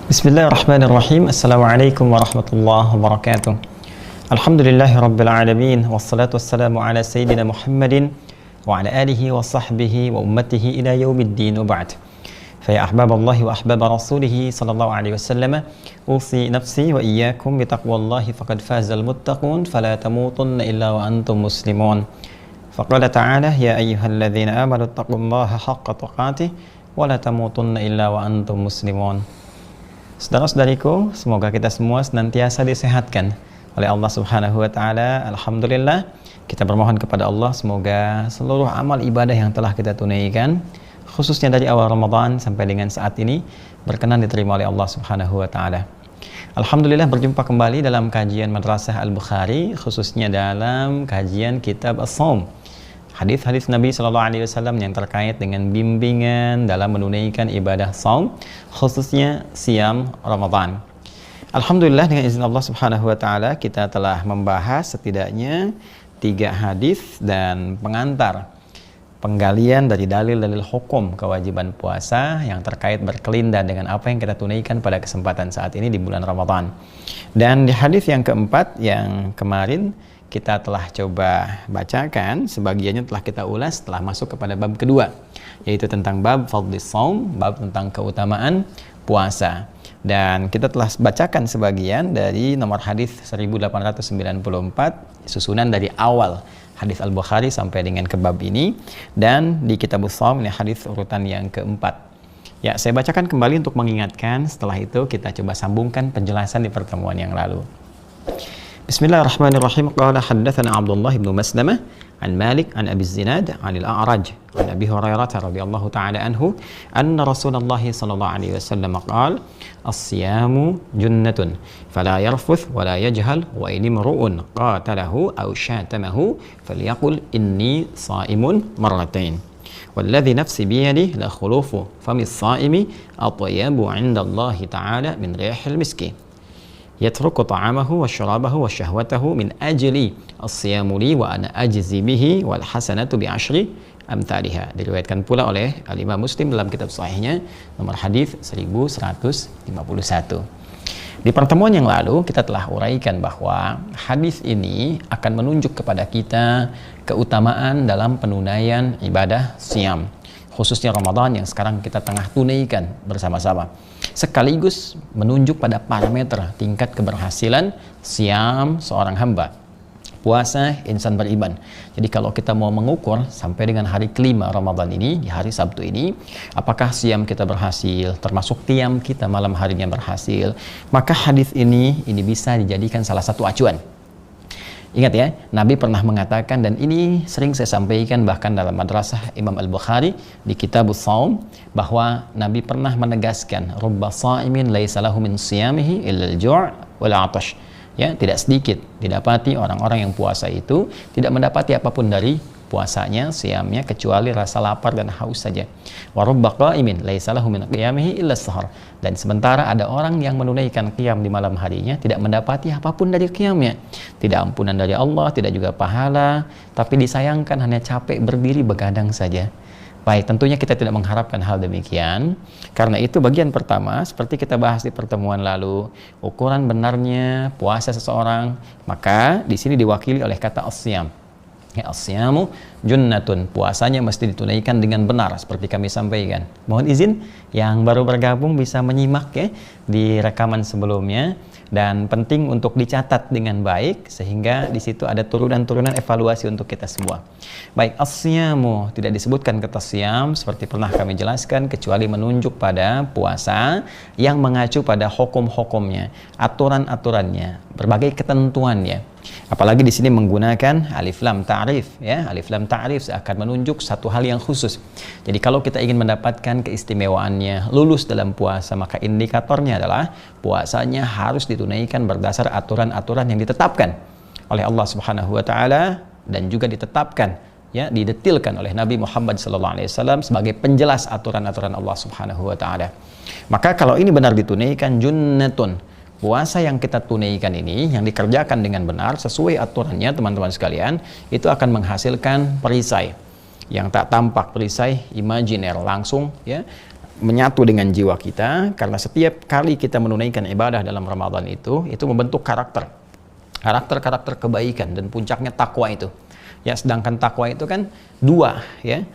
Bismillahirrahmanirrahim. Assalamualaikum warahmatullahi wabarakatuh. Alhamdulillahi rabbil alamin. Wassalatu wassalamu ala sayyidina Muhammadin wa ala alihi wa sahbihi wa ummatihi ila yaumiddin wa ba'd. Faya ahbaballahi wa ahbaba rasulihi sallallahu alaihi wasallam, usi nafsi wa iyyakum bitaqwallahi faqad fazal muttaqun fala tamutunna illa wa antum muslimun. Faqala ta'ala ya ayyuhalladzina amanu taqullaha haqqa tuqatih wa la tamutunna illa wa antum muslimun. Saudara-saudariku, semoga kita semua senantiasa disehatkan oleh Allah Subhanahu wa taala. Alhamdulillah, kita bermohon kepada Allah semoga seluruh amal ibadah yang telah kita tunaikan, khususnya dari awal Ramadan sampai dengan saat ini, berkenan diterima oleh Allah Subhanahu wa taala. Alhamdulillah, berjumpa kembali dalam kajian Madrasah Al-Bukhari, khususnya dalam kajian kitab As-Shaum. Hadis-hadis Nabi Shallallahu Alaihi Wasallam yang terkait dengan bimbingan dalam menunaikan ibadah saum, khususnya siam Ramadan. Alhamdulillah, dengan izin Allah Subhanahu Wa Taala kita telah membahas setidaknya 3 hadis dan pengantar penggalian dari dalil-dalil hukum kewajiban puasa yang terkait berkelindan dengan apa yang kita tunaikan pada kesempatan saat ini di bulan Ramadan. Dan di hadis yang keempat yang kemarin kita telah coba bacakan, sebagiannya telah kita ulas setelah masuk kepada bab kedua, yaitu tentang bab fadlis shaum, bab tentang keutamaan puasa. Dan kita telah bacakan sebagian dari nomor hadis 1894, susunan dari awal hadis Al-Bukhari sampai dengan ke bab ini, dan di kitab Shaum ini hadis urutan yang keempat. Ya, saya bacakan kembali untuk mengingatkan, setelah itu kita coba sambungkan penjelasan di pertemuan yang lalu. Bismillahirrahmanirrahim. Qala haddatsana Abdullah bin Maslamah an Malik an Abi Zinad an Al-A'raj an Abi Hurairah radhiyallahu ta'ala anhu anna Rasulullah sallallahu alaihi wasallam qala as-siyamu junnatun fala yarfuth wala yajhal wa in imru'un qatalahu aw syatamahu falyaqul inni sha'imun marratain والذي نفسي بيده لخلوف فم الصائم أطيب عند الله تعالى من ريح المسك يترك طعامه وشرابه وشهوته من أجل الصيام لي وأنا أجزي به والحسنة بعشر أمثالها. Diriwayatkan pula oleh Al-Imam Muslim dalam kitab sahihnya nomor hadis 1151. Di pertemuan yang lalu kita telah uraikan bahwa hadis ini akan menunjuk kepada kita keutamaan dalam penunaian ibadah siam, khususnya Ramadan yang sekarang kita tengah tunaikan bersama-sama, sekaligus menunjuk pada parameter tingkat keberhasilan siam seorang hamba, puasa insan beriman. Jadi kalau kita mau mengukur sampai dengan hari kelima Ramadan ini, di hari Sabtu ini, apakah siam kita berhasil, termasuk qiyam kita malam harinya berhasil, maka hadis ini bisa dijadikan salah satu acuan. Ingat ya, Nabi pernah mengatakan, dan ini sering saya sampaikan bahkan dalam madrasah Imam Al-Bukhari di kitab Shaum, bahwa Nabi pernah menegaskan rubba sha'imin laisa lahu min siyamihi illa al-ju' wal 'atash. Ya, tidak sedikit didapati orang-orang yang puasa itu tidak mendapati apapun dari puasanya, siamnya, kecuali rasa lapar dan haus saja. Wa rubba qa'imin laisa lahu min qiyamihi illa as-sahar. Dan sementara ada orang yang menunaikan qiyam di malam harinya tidak mendapati apapun dari qiyamnya. Tidak ampunan dari Allah, tidak juga pahala, tapi disayangkan hanya capek berdiri begadang saja. Baik, tentunya kita tidak mengharapkan hal demikian. Karena itu bagian pertama, seperti kita bahas di pertemuan lalu, ukuran benarnya puasa seseorang, maka di sini diwakili oleh kata as-siyam. Ya, as-siyamu junnatun, puasanya mesti ditunaikan dengan benar seperti kami sampaikan. Mohon izin yang baru bergabung bisa menyimak ya di rekaman sebelumnya, dan penting untuk dicatat dengan baik sehingga di situ ada turunan-turunan evaluasi untuk kita semua. Baik, as-siyamu tidak disebutkan kata siyam seperti pernah kami jelaskan, kecuali menunjuk pada puasa yang mengacu pada hukum-hukumnya, aturan-aturannya, berbagai ketentuannya. Apalagi di sini menggunakan alif lam ta'rif ya, alif lam ta'rif akan menunjuk satu hal yang khusus. Jadi kalau kita ingin mendapatkan keistimewaannya lulus dalam puasa, maka indikatornya adalah puasanya harus ditunaikan berdasar aturan-aturan yang ditetapkan oleh Allah Subhanahu wa taala dan juga ditetapkan ya, didetilkan oleh Nabi Muhammad SAW sebagai penjelas aturan-aturan Allah Subhanahu wa taala. Maka kalau ini benar ditunaikan, junnatun, puasa yang kita tunaikan ini, yang dikerjakan dengan benar sesuai aturannya teman-teman sekalian, itu akan menghasilkan perisai yang tak tampak, perisai imajiner langsung ya, menyatu dengan jiwa kita, karena setiap kali kita menunaikan ibadah dalam Ramadan itu membentuk karakter kebaikan, dan puncaknya takwa itu. Ya, sedangkan takwa itu kan dua, ya,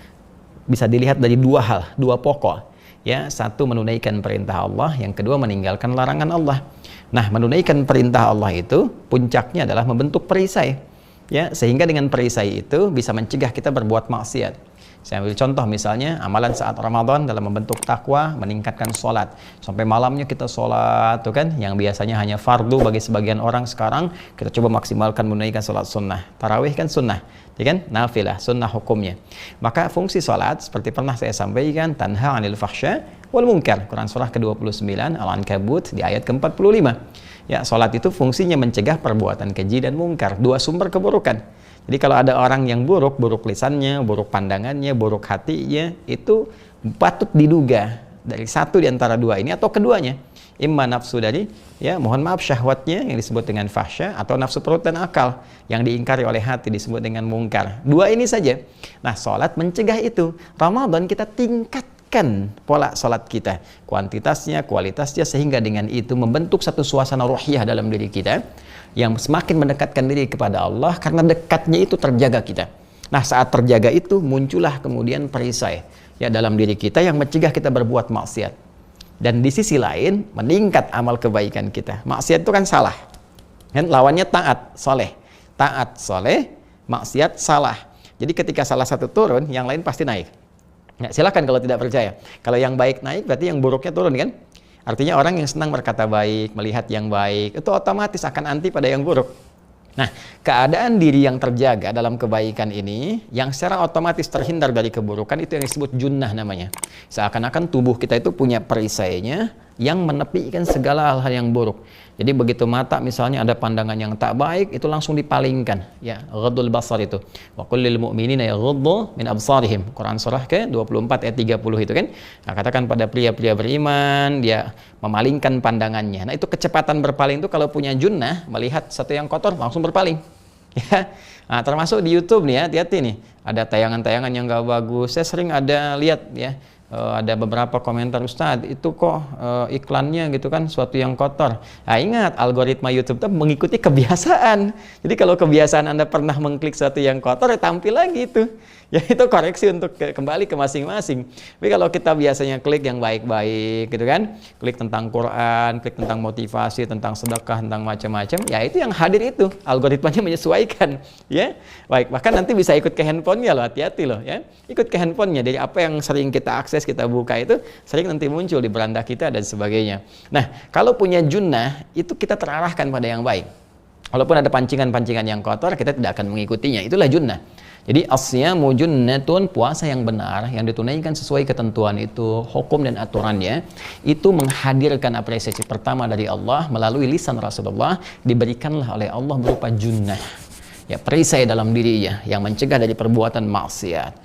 bisa dilihat dari dua hal, dua pokok. Ya, satu menunaikan perintah Allah, yang kedua meninggalkan larangan Allah. Nah, menunaikan perintah Allah itu puncaknya adalah membentuk perisai. Ya, sehingga dengan perisai itu bisa mencegah kita berbuat maksiat. Saya ambil contoh misalnya amalan saat Ramadan dalam membentuk takwa, meningkatkan sholat. Sampai malamnya kita sholat, tuh kan, yang biasanya hanya fardu bagi sebagian orang, sekarang kita coba maksimalkan menunaikan sholat sunnah. Tarawih kan sunnah, ya kan? Nafilah, sunnah hukumnya. Maka fungsi sholat, seperti pernah saya sampaikan, tanha 'anil fahsya wal munkar. Quran surah ke-29 Al-Ankabut di ayat ke-45. Ya, sholat itu fungsinya mencegah perbuatan keji dan mungkar, dua sumber keburukan. Jadi kalau ada orang yang buruk lisannya, buruk pandangannya, buruk hatinya, itu patut diduga dari satu di antara dua ini atau keduanya. Imma nafsu dari, ya, mohon maaf, syahwatnya yang disebut dengan fahsya, atau nafsu perut dan akal yang diingkari oleh hati disebut dengan mungkar. Dua ini saja. Nah, sholat mencegah itu. Ramadan kita tingkatkan pola sholat kita, kuantitasnya, kualitasnya, sehingga dengan itu membentuk satu suasana ruhiyah dalam diri kita yang semakin mendekatkan diri kepada Allah, karena dekatnya itu terjaga kita. Nah, saat terjaga itu muncullah kemudian perisai, ya, dalam diri kita yang mencegah kita berbuat maksiat. Dan di sisi lain meningkat amal kebaikan kita. Maksiat itu kan salah, kan, lawannya taat, soleh. Taat, soleh, maksiat, salah. Jadi ketika salah satu turun, yang lain pasti naik. Ya, silakan kalau tidak percaya. Kalau yang baik naik, berarti yang buruknya turun, kan? Artinya orang yang senang berkata baik, melihat yang baik, itu otomatis akan anti pada yang buruk. Nah, keadaan diri yang terjaga dalam kebaikan ini, yang secara otomatis terhindar dari keburukan, itu yang disebut junnah namanya. Seakan-akan tubuh kita itu punya perisainya yang menepikan segala hal-hal yang buruk. Jadi begitu mata misalnya ada pandangan yang tak baik, itu langsung dipalingkan. Ya, ghaddul basar itu. Wa qul lil mu'minina yaghuddu min absarihim. Quran surah ke-24 ayat 30 itu kan. Nah, katakan pada pria-pria beriman, dia memalingkan pandangannya. Nah, itu kecepatan berpaling itu kalau punya junnah, melihat satu yang kotor langsung berpaling. Ya. Nah, termasuk di YouTube nih ya, hati-hati nih. Ada tayangan-tayangan yang gak bagus. Saya sering ada lihat ya, ada beberapa komentar, Ustadz itu kok iklannya gitu kan suatu yang kotor. Nah, ingat, algoritma YouTube itu mengikuti kebiasaan. Jadi kalau kebiasaan Anda pernah mengklik sesuatu yang kotor, ya tampil lagi itu. Ya, itu koreksi untuk kembali ke masing-masing. Tapi kalau kita biasanya klik yang baik-baik gitu kan, klik tentang Quran, klik tentang motivasi, tentang sedekah, tentang macam-macam, ya itu yang hadir itu, algoritmanya menyesuaikan. Ya, baik, bahkan nanti bisa ikut ke handphonenya loh, hati-hati loh ya. Ikut ke handphonenya, dari apa yang sering kita akses, kita buka itu sering nanti muncul di beranda kita dan sebagainya. Nah, kalau punya junnah itu kita terarahkan pada yang baik. Walaupun ada pancingan-pancingan yang kotor, kita tidak akan mengikutinya. Itulah junnah. Jadi as-siyamu junnatun, puasa yang benar yang ditunaikan sesuai ketentuan itu, hukum dan aturannya, itu menghadirkan apresiasi pertama dari Allah melalui lisan Rasulullah, diberikanlah oleh Allah berupa junnah. Ya, perisai dalam dirinya yang mencegah dari perbuatan maksiat.